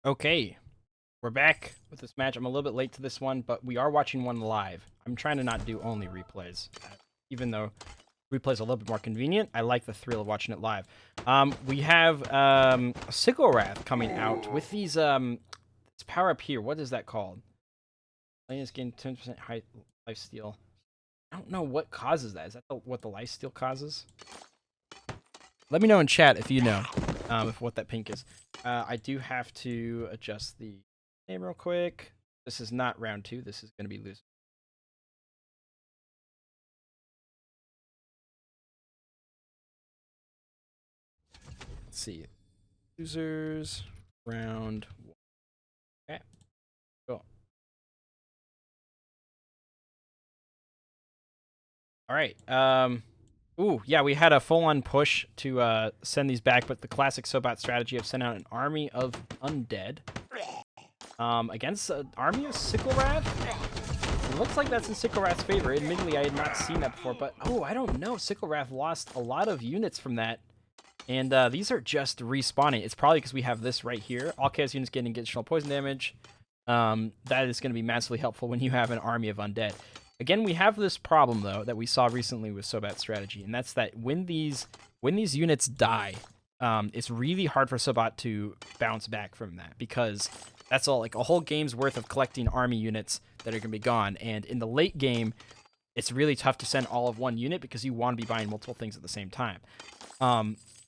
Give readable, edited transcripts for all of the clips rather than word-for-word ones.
Okay, we're back with this match. I'm a little bit late to this one, but we are watching one live. I'm trying to not do only replays. Even though replays are a little bit more convenient, I like the thrill of watching it live. We have Sickle Wrath coming out with these this power up here. What is that called? Lane is getting 10% high life steal. I don't know what causes that. Is that what the life steal causes? Let me know in chat if you know if what that pink is. I do have to adjust the name real quick. This is not round 2. This is going to be loose. Let's see. Losers round 1. Okay. Cool. All right. Ooh, yeah, we had a full-on push to send these back, but the classic Sobat strategy of sending out an army of undead against an army of Sickle Wrath. It looks like that's in Sickle Wrath's favor. Admittedly, I had not seen that before, but oh, I don't know. Sickle Wrath lost a lot of units from that, and these are just respawning. It's probably because we have this right here. All chaos units getting additional poison damage. That is going to be massively helpful when you have an army of undead. Again, we have this problem, though, that we saw recently with Sobat strategy, and that's that when these units die, it's really hard for Sobat to bounce back from that, because that's all like a whole game's worth of collecting army units that are going to be gone. And in the late game, it's really tough to send all of one unit because you want to be buying multiple things at the same time.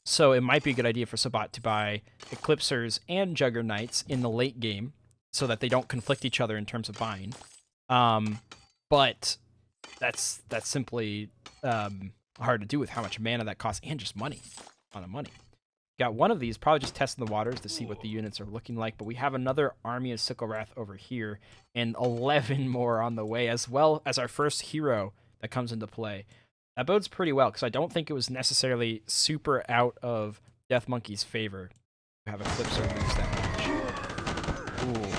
So it might be a good idea for Sobat to buy Eclipsers and Juggernauts in the late game so that they don't conflict each other in terms of buying. But that's simply hard to do with how much mana that costs and just money. A lot of money. Got one of these, probably just testing the waters to see what the units are looking like, but we have another army of Sickle Wrath over here, and 11 more on the way, as well as our first hero that comes into play. That bodes pretty well, because I don't think it was necessarily super out of DeathMonkey's favor to have Eclipser lose that much. Ooh.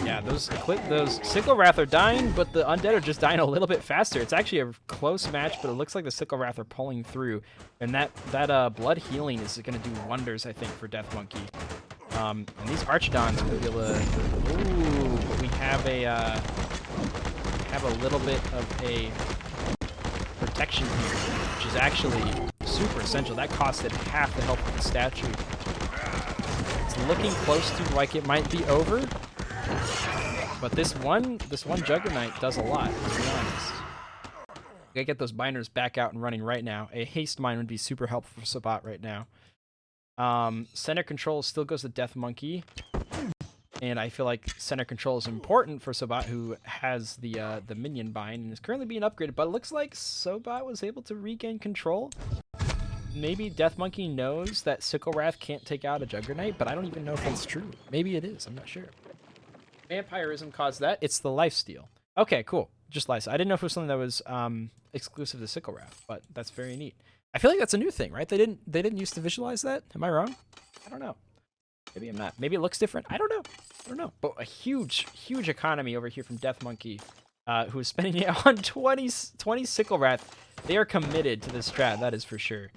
Yeah, those Sickle Wrath are dying, but the undead are just dying a little bit faster. It's actually a close match, but it looks like the Sickle Wrath are pulling through, and that blood healing is going to do wonders, I think, for DeathMonkey. And these Archidons will be able to. Ooh, but we have a little bit of a protection here, which is actually super essential. That costed half the health of the statue. It's looking close to like it might be over. But this one Juggernaut does a lot, to be honest. We gotta get those miners back out and running right now. A haste mine would be super helpful for Sobat right now. Center control still goes to DeathMonkey. And I feel like center control is important for Sobat, who has the minion bind and is currently being upgraded. But it looks like Sobat was able to regain control. Maybe DeathMonkey knows that Sickle Wrath can't take out a Juggernaut, but I don't even know if that's true. Maybe it is, I'm not sure. Vampirism caused that. It's the lifesteal. Okay, cool. Just lifesteal. I didn't know if it was something that was exclusive to Sickle Wrath, but that's very neat. I feel like that's a new thing, right? They didn't used to visualize that. Am I wrong? I don't know. Maybe I'm not. Maybe it looks different. I don't know. But a huge economy over here from DeathMonkey, who is spending it on 20 Sickle Wrath. They are committed to this strat, that is for sure.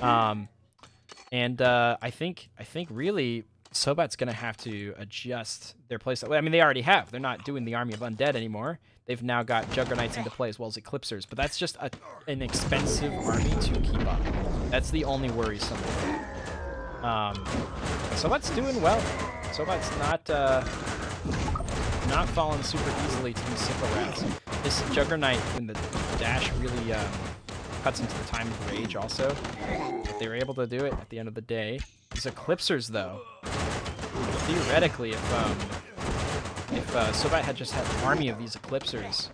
And I think really Sobat's going to have to adjust their playstyle. I mean, they already have. They're not doing the army of undead anymore. They've now got Juggernauts into play as well as Eclipsers, but that's just an expensive army to keep up. That's the only worrisome thing. Sobat's doing well. Sobat's not falling super easily to these Sickle Wraths. This Juggernaut, when the dash really cuts into the time of rage also. But they were able to do it at the end of the day. These Eclipsers, though, theoretically, if Sobat had just had an army of these Eclipsers,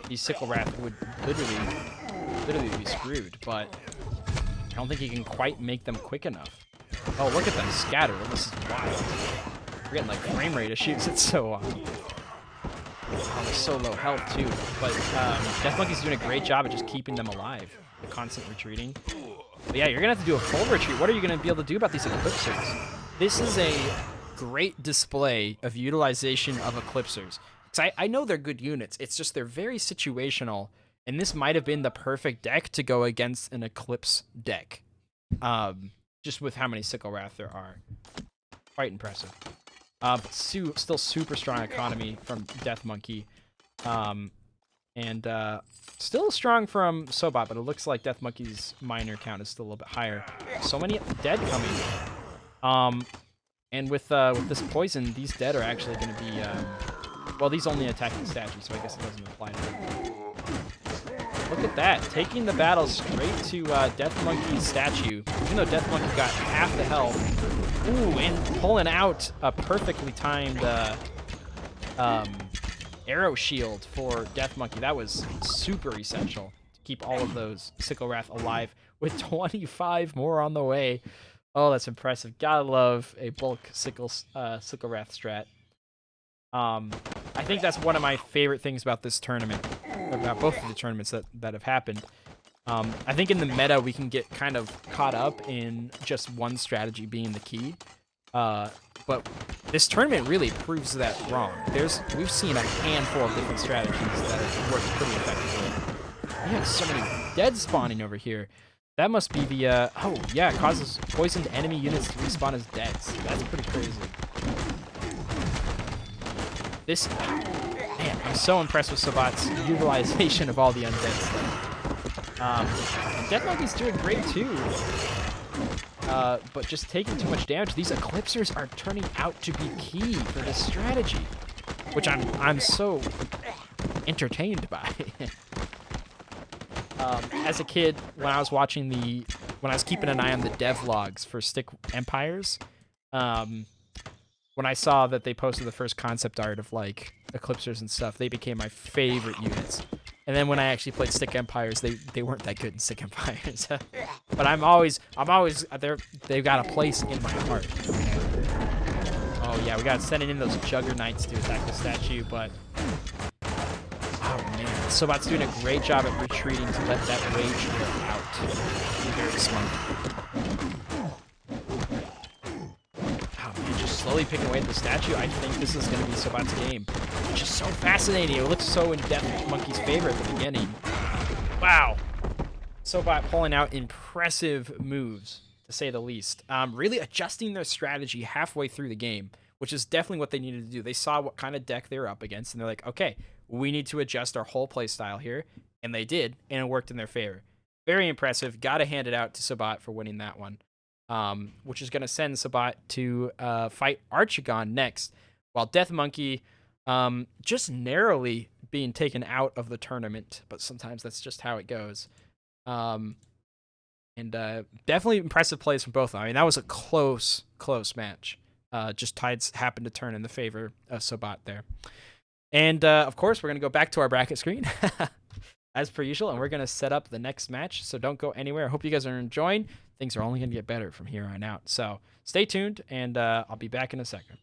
these Sickle Wrath would literally be screwed, but I don't think he can quite make them quick enough. Oh, look at them scatter. This is wild. We're getting like frame rate issues. It's so oh, they're so low health too. But DeathMonkey's doing a great job at just keeping them alive. The constant retreating. But yeah, you're gonna have to do a full retreat. What are you gonna be able to do about these Eclipsers? This is a great display of utilization of Eclipsers. Because I know they're good units. It's just they're very situational, and this might have been the perfect deck to go against an Eclipse deck. just with how many Sickle Wrath there are. Quite impressive. But still super strong economy from DeathMonkey. And still strong from Sobat, but it looks like DeathMonkey's miner count is still a little bit higher. So many dead coming. And with this poison, these dead are actually going to be... well, these only attack the statue, so I guess it doesn't apply to them. Look at that, taking the battle straight to DeathMonkey's statue. Even though DeathMonkey got half the health. Ooh, and pulling out a perfectly timed arrow shield for DeathMonkey. That was super essential to keep all of those Sickle Wrath alive with 25 more on the way. Oh, that's impressive. Gotta love a bulk Sickle Wrath strat. I think that's one of my favorite things about this tournament, about both of the tournaments that have happened. I think in the meta we can get kind of caught up in just one strategy being the key. But this tournament really proves that wrong. We've seen a handful of different strategies that have worked pretty effectively. We have so many dead spawning over here. That must be the, oh yeah, it causes poisoned enemy units to respawn as deads. That's pretty crazy. Man, I'm so impressed with Sobat's utilization of all the undead stuff. And DeathMonkey's doing great too. But just taking too much damage. These Eclipsers are turning out to be key for this strategy, which I'm so entertained by. As a kid, when I was keeping an eye on the devlogs for Stick Empires, when I saw that they posted the first concept art of like Eclipsers and stuff, they became my favorite units. And then when I actually played Stick Empires, they weren't that good in Stick Empires. But I'm always they've got a place in my heart. Oh yeah, we got sending in those Juggernauts to attack the statue, but oh man, Sobat's doing a great job at retreating to let that rage get out. Very smart. Slowly picking away at the statue. I think this is going to be Sobat's game, which is so fascinating. It looks so in DeathMonkey's favor at the beginning. Wow. Sobat pulling out impressive moves, to say the least. Really adjusting their strategy halfway through the game, which is definitely what they needed to do. They saw what kind of deck they were up against, and they're like, okay, we need to adjust our whole play style here. And they did, and it worked in their favor. Very impressive. Got to hand it out to Sobat for winning that one. Which is going to send Sobat to fight Archagon next, while DeathMonkey just narrowly being taken out of the tournament, but sometimes that's just how it goes. And definitely impressive plays from both of them. I mean, that was a close match. Just tides happened to turn in the favor of Sobat there. And, of course, we're going to go back to our bracket screen. As per usual, and we're going to set up the next match, so don't go anywhere. I hope you guys are enjoying. Things are only going to get better from here on out. So stay tuned, and I'll be back in a second.